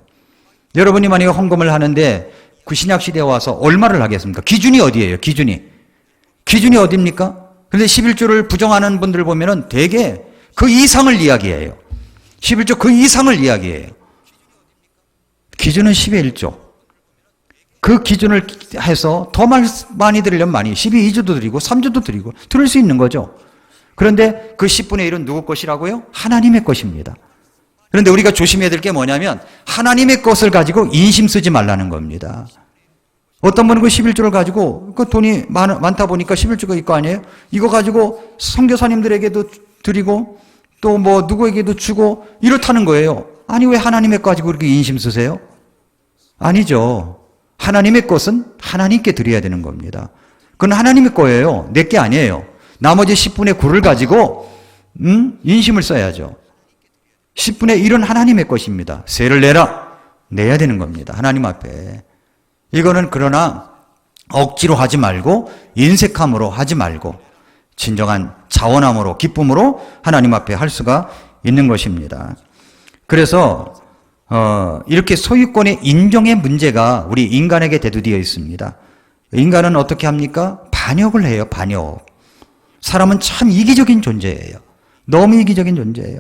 여러분이 만약에 헌금을 하는데 그 신약시대에 와서 얼마를 하겠습니까? 기준이 어디예요? 기준이 어디입니까? 그런데 11조를 부정하는 분들 보면은 대개 그 이상을 이야기해요. 11조 그 이상을 이야기해요. 기준은 10의 1조. 그 기준을 해서 더 많이 드리려면 많이 12조도 드리고 3조도 드리고 드릴 수 있는 거죠. 그런데 그 10분의 1은 누구 것이라고요? 하나님의 것입니다. 그런데 우리가 조심해야 될 게 뭐냐면 하나님의 것을 가지고 인심 쓰지 말라는 겁니다. 어떤 분은 그 11조를 가지고 그 돈이 많다 보니까 11조가 있고 아니에요? 이거 가지고 선교사님들에게도 드리고 또 뭐 누구에게도 주고 이렇다는 거예요. 아니 왜 하나님의 거 가지고 그렇게 인심 쓰세요? 아니죠. 하나님의 것은 하나님께 드려야 되는 겁니다. 그건 하나님의 거예요. 내 게 아니에요. 나머지 10분의 9를 가지고 인심을 써야죠. 10분의 1은 하나님의 것입니다. 세를 내라. 내야 되는 겁니다. 하나님 앞에. 이거는 그러나 억지로 하지 말고 인색함으로 하지 말고 진정한 자원함으로 기쁨으로 하나님 앞에 할 수가 있는 것입니다. 그래서 이렇게 소유권의 인정의 문제가 우리 인간에게 대두되어 있습니다. 인간은 어떻게 합니까? 반역을 해요. 반역. 사람은 참 이기적인 존재예요. 너무 이기적인 존재예요.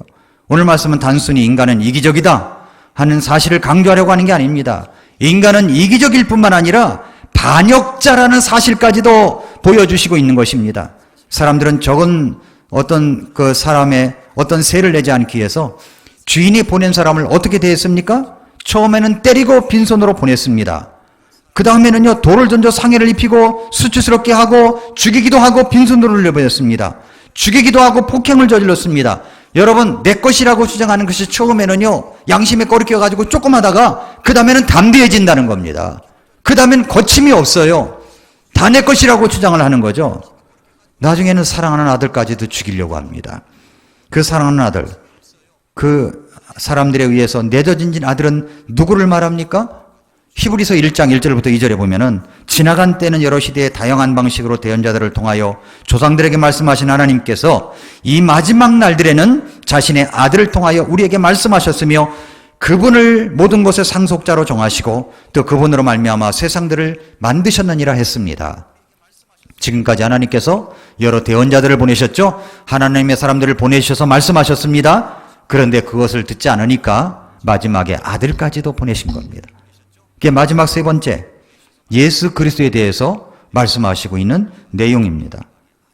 오늘 말씀은 단순히 인간은 이기적이다 하는 사실을 강조하려고 하는 게 아닙니다. 인간은 이기적일 뿐만 아니라 반역자라는 사실까지도 보여주시고 있는 것입니다. 사람들은 적은 어떤 그 사람의 어떤 세를 내지 않기 위해서 주인이 보낸 사람을 어떻게 대했습니까? 처음에는 때리고 빈손으로 보냈습니다. 그 다음에는요, 돌을 던져 상해를 입히고 수치스럽게 하고 죽이기도 하고 빈손으로 흘려보냈습니다. 죽이기도 하고 폭행을 저질렀습니다. 여러분, 내 것이라고 주장하는 것이 처음에는요, 양심에 꼬리 껴가지고 조금 하다가 그 다음에는 담대해진다는 겁니다. 그 다음엔 거침이 없어요. 다 내 것이라고 주장을 하는 거죠. 나중에는 사랑하는 아들까지도 죽이려고 합니다. 그 사랑하는 아들, 그 사람들에 의해서 내어진 아들은 누구를 말합니까? 히브리서 1장 1절부터 2절에 보면은 지나간 때는 여러 시대의 다양한 방식으로 대언자들을 통하여 조상들에게 말씀하신 하나님께서 이 마지막 날들에는 자신의 아들을 통하여 우리에게 말씀하셨으며 그분을 모든 것의 상속자로 정하시고 또 그분으로 말미암아 세상들을 만드셨느니라 했습니다. 지금까지 하나님께서 여러 대언자들을 보내셨죠. 하나님의 사람들을 보내셔서 말씀하셨습니다. 그런데 그것을 듣지 않으니까 마지막에 아들까지도 보내신 겁니다. 그게 마지막 세 번째, 예수 그리스도에 대해서 말씀하시고 있는 내용입니다.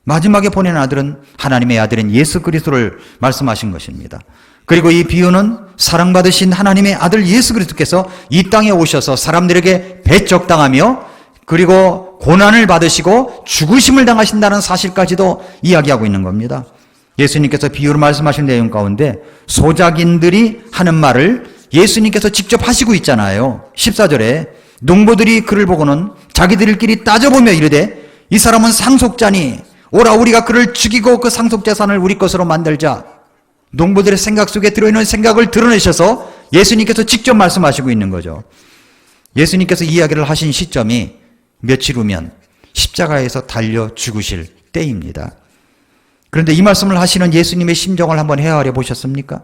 마지막에 보낸 아들은, 하나님의 아들인 예수 그리스도를 말씀하신 것입니다. 그리고 이 비유는 사랑받으신 하나님의 아들 예수 그리스도께서 이 땅에 오셔서 사람들에게 배척당하며 그리고 고난을 받으시고 죽으심을 당하신다는 사실까지도 이야기하고 있는 겁니다. 예수님께서 비유로 말씀하신 내용 가운데 소작인들이 하는 말을 예수님께서 직접 하시고 있잖아요. 14절에 농부들이 그를 보고는 자기들끼리 따져보며 이르되 이 사람은 상속자니 오라 우리가 그를 죽이고 그 상속재산을 우리 것으로 만들자. 농부들의 생각 속에 들어있는 생각을 드러내셔서 예수님께서 직접 말씀하시고 있는 거죠. 예수님께서 이야기를 하신 시점이 며칠 후면 십자가에서 달려 죽으실 때입니다. 그런데 이 말씀을 하시는 예수님의 심정을 한번 헤아려 보셨습니까?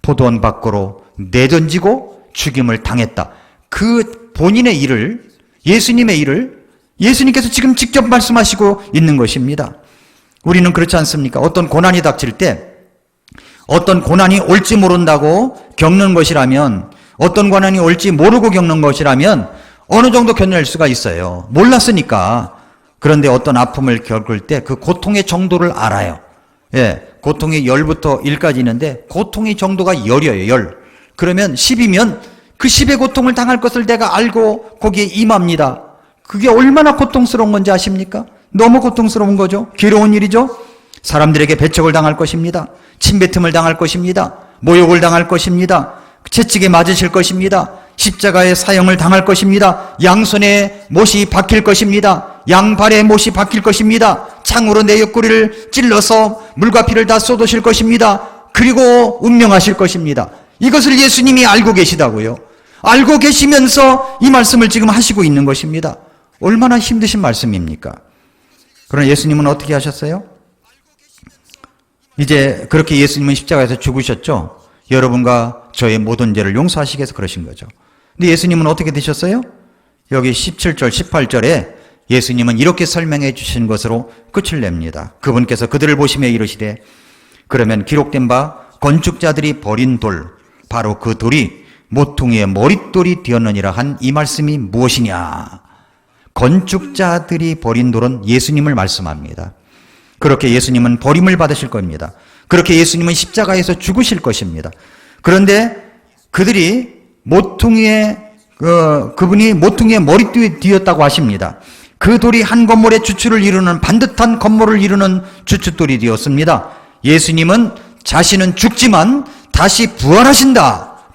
포도원 밖으로 내던지고 죽임을 당했다. 그 본인의 일을, 예수님의 일을 예수님께서 지금 직접 말씀하시고 있는 것입니다. 우리는 그렇지 않습니까? 어떤 고난이 닥칠 때 어떤 고난이 올지 모른다고 겪는 것이라면, 어떤 고난이 올지 모르고 겪는 것이라면 어느 정도 견뎌낼 수가 있어요. 몰랐으니까. 그런데 어떤 아픔을 겪을 때 그 고통의 정도를 알아요. 예, 고통이 0부터 1까지 있는데 고통의 정도가 0이에요. 0. 그러면 10이면 그 10의 고통을 당할 것을 내가 알고 거기에 임합니다. 그게 얼마나 고통스러운 건지 아십니까? 너무 고통스러운 거죠. 괴로운 일이죠. 사람들에게 배척을 당할 것입니다. 침뱉음을 당할 것입니다. 모욕을 당할 것입니다. 채찍에 맞으실 것입니다. 십자가의 사형을 당할 것입니다. 양손에 못이 박힐 것입니다. 양발에 못이 박힐 것입니다. 창으로 내 옆구리를 찔러서 물과 피를 다 쏟으실 것입니다. 그리고 운명하실 것입니다. 이것을 예수님이 알고 계시다고요. 알고 계시면서 이 말씀을 지금 하시고 있는 것입니다. 얼마나 힘드신 말씀입니까? 그러나 예수님은 어떻게 하셨어요? 이제 그렇게 예수님은 십자가에서 죽으셨죠. 여러분과 저의 모든 죄를 용서하시기 위해서 그러신 거죠. 근데 예수님은 어떻게 되셨어요? 여기 17절, 18절에 예수님은 이렇게 설명해 주신 것으로 끝을 냅니다. 그분께서 그들을 보시며 이르시되 그러면 기록된 바 건축자들이 버린 돌, 바로 그 돌이 모퉁이의 머릿돌이 되었느니라 한 이 말씀이 무엇이냐? 건축자들이 버린 돌은 예수님을 말씀합니다. 그렇게 예수님은 버림을 받으실 겁니다. 그렇게 예수님은 십자가에서 죽으실 것입니다. 그런데 그들이 그분이 모퉁이의 머릿돌이 되었다고 하십니다. 그 돌이 한 건물의 주추를 이루는, 반듯한 건물을 이루는 주춧돌이 되었습니다. 예수님은 자신은 죽지만 다시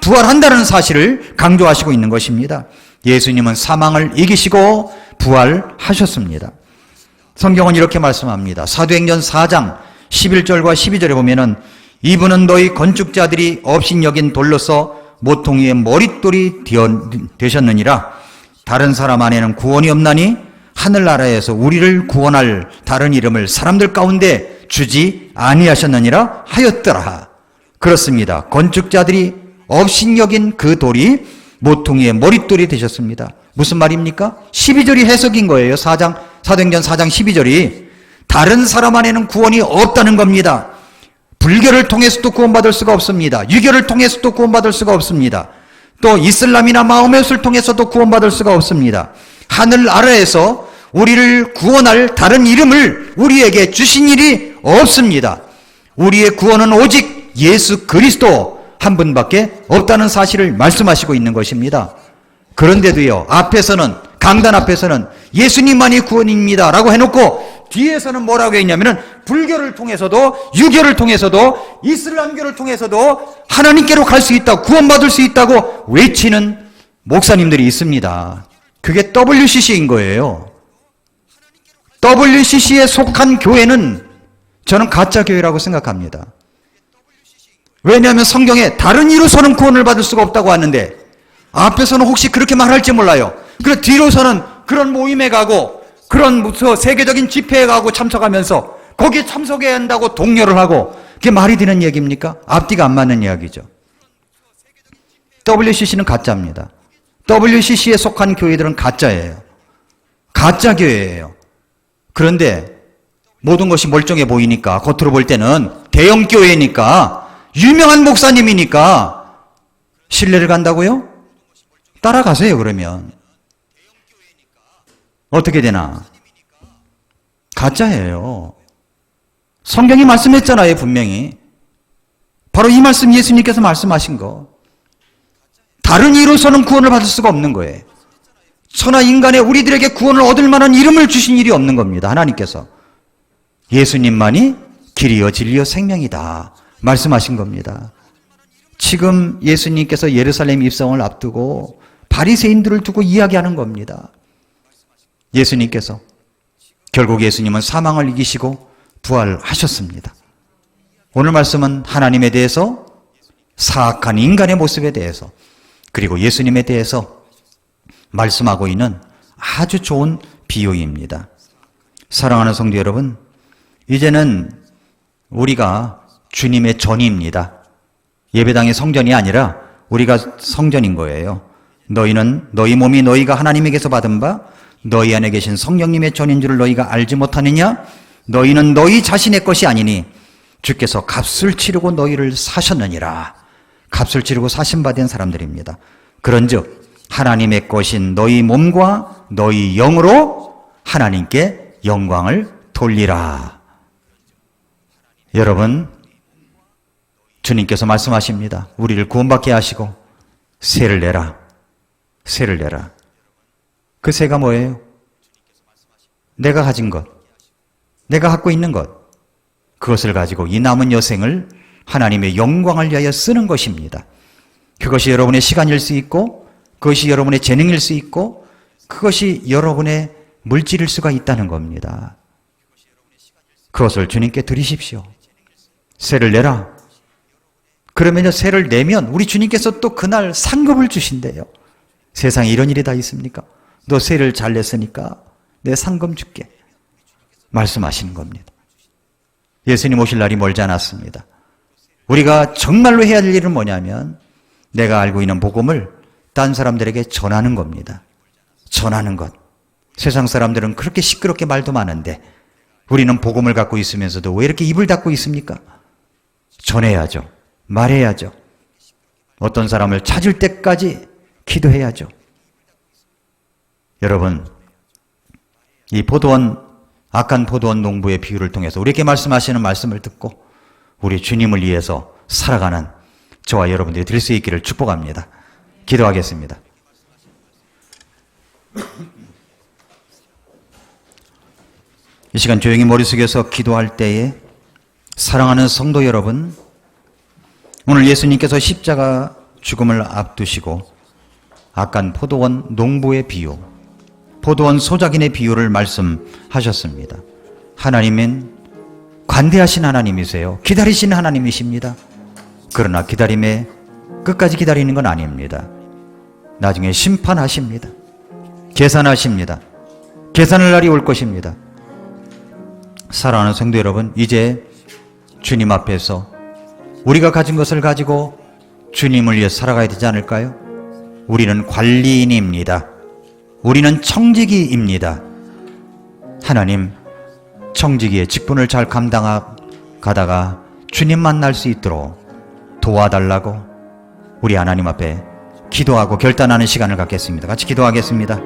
부활한다는 사실을 강조하시고 있는 것입니다. 예수님은 사망을 이기시고 부활하셨습니다. 성경은 이렇게 말씀합니다. 사도행전 4장 11절과 12절에 보면은 이분은 너희 건축자들이 업신여긴 돌로서 모퉁이의 머릿돌이 되셨느니라. 다른 사람 안에는 구원이 없나니 하늘나라에서 우리를 구원할 다른 이름을 사람들 가운데 주지 아니하셨느니라 하였더라. 그렇습니다. 건축자들이 업신여긴 그 돌이 모퉁이의 머릿돌이 되셨습니다. 무슨 말입니까? 12절이 해석인 거예요. 사도행전 4장 12절이 다른 사람 안에는 구원이 없다는 겁니다. 불교를 통해서도 구원받을 수가 없습니다. 유교를 통해서도 구원받을 수가 없습니다. 또 이슬람이나 마호멧을 통해서도 구원받을 수가 없습니다. 하늘 아래에서 우리를 구원할 다른 이름을 우리에게 주신 일이 없습니다. 우리의 구원은 오직 예수 그리스도 한 분밖에 없다는 사실을 말씀하시고 있는 것입니다. 그런데도요, 강단 앞에서는 예수님만이 구원입니다 라고 해놓고 뒤에서는 뭐라고 했냐면은 불교를 통해서도 유교를 통해서도 이슬람교를 통해서도 하나님께로 갈 수 있다고, 구원받을 수 있다고 외치는 목사님들이 있습니다. 그게 WCC인 거예요. WCC에 속한 교회는 저는 가짜 교회라고 생각합니다. 왜냐하면 성경에 다른 이로서는 구원을 받을 수가 없다고 하는데 앞에서는 혹시 그렇게 말할지 몰라요. 그리고 뒤로서는 그런 모임에 가고 그런 세계적인 집회에 가고 참석하면서 거기에 참석해야 한다고 독려를 하고 그게 말이 되는 얘기입니까? 앞뒤가 안 맞는 이야기죠. WCC는 가짜입니다. WCC에 속한 교회들은 가짜예요. 가짜 교회예요. 그런데 모든 것이 멀쩡해 보이니까, 겉으로 볼 때는 대형 교회니까, 유명한 목사님이니까 신뢰를 간다고요? 따라가세요. 그러면 어떻게 되나? 가짜예요. 성경이 말씀했잖아요. 분명히 바로 이 말씀, 예수님께서 말씀하신 거. 다른 이로서는 구원을 받을 수가 없는 거예요. 천하 인간의 우리들에게 구원을 얻을 만한 이름을 주신 일이 없는 겁니다. 하나님께서 예수님만이 길이요 진리요 생명이다 말씀하신 겁니다. 지금 예수님께서 예루살렘 입성을 앞두고 바리새인들을 두고 이야기하는 겁니다. 예수님께서 결국 예수님은 사망을 이기시고 부활하셨습니다. 오늘 말씀은 하나님에 대해서, 사악한 인간의 모습에 대해서, 그리고 예수님에 대해서 말씀하고 있는 아주 좋은 비유입니다. 사랑하는 성도 여러분, 이제는 우리가 주님의 전입니다. 예배당이 성전이 아니라 우리가 성전인 거예요. 너희는 너희 몸이 너희가 하나님에게서 받은 바 너희 안에 계신 성령님의 전인 줄을 너희가 알지 못하느냐? 너희는 너희 자신의 것이 아니니 주께서 값을 치르고 너희를 사셨느니라. 값을 치르고 사신받은 사람들입니다. 그런즉 하나님의 것인 너희 몸과 너희 영으로 하나님께 영광을 돌리라. 여러분, 주님께서 말씀하십니다. 우리를 구원받게 하시고 세를 내라. 세를 내라. 그 세가 뭐예요? 내가 가진 것, 내가 갖고 있는 것, 그것을 가지고 이 남은 여생을 하나님의 영광을 위하여 쓰는 것입니다. 그것이 여러분의 시간일 수 있고, 그것이 여러분의 재능일 수 있고, 그것이 여러분의 물질일 수가 있다는 겁니다. 그것을 주님께 드리십시오. 세를 내라. 그러면요, 세를 내면 우리 주님께서 또 그날 상급을 주신대요. 세상에 이런 일이 다 있습니까? 너 세를 잘 냈으니까 내 상금 줄게 말씀하시는 겁니다. 예수님 오실 날이 멀지 않았습니다. 우리가 정말로 해야 할 일은 뭐냐면 내가 알고 있는 복음을 딴 사람들에게 전하는 겁니다. 전하는 것. 세상 사람들은 그렇게 시끄럽게 말도 많은데 우리는 복음을 갖고 있으면서도 왜 이렇게 입을 닫고 있습니까? 전해야죠. 말해야죠. 어떤 사람을 찾을 때까지 기도해야죠. 여러분, 이 악한 포도원 농부의 비유를 통해서 우리에게 말씀하시는 말씀을 듣고 우리 주님을 위해서 살아가는 저와 여러분들이 될 수 있기를 축복합니다. 기도하겠습니다. 이 시간 조용히 머리 숙여서 기도할 때에 사랑하는 성도 여러분, 오늘 예수님께서 십자가 죽음을 앞두시고 악한 포도원 농부의 비유, 포도원 소작인의 비유를 말씀하셨습니다. 하나님은 관대하신 하나님이세요. 기다리시는 하나님이십니다. 그러나 기다림에 끝까지 기다리는 건 아닙니다. 나중에 심판하십니다. 계산하십니다. 계산할 날이 올 것입니다. 사랑하는 성도 여러분, 이제 주님 앞에서 우리가 가진 것을 가지고 주님을 위해 살아가야 되지 않을까요? 우리는 관리인입니다. 우리는 청지기입니다. 하나님, 청지기의 직분을 잘 감당하다가 주님 만날 수 있도록 도와달라고 우리 하나님 앞에 기도하고 결단하는 시간을 갖겠습니다. 같이 기도하겠습니다.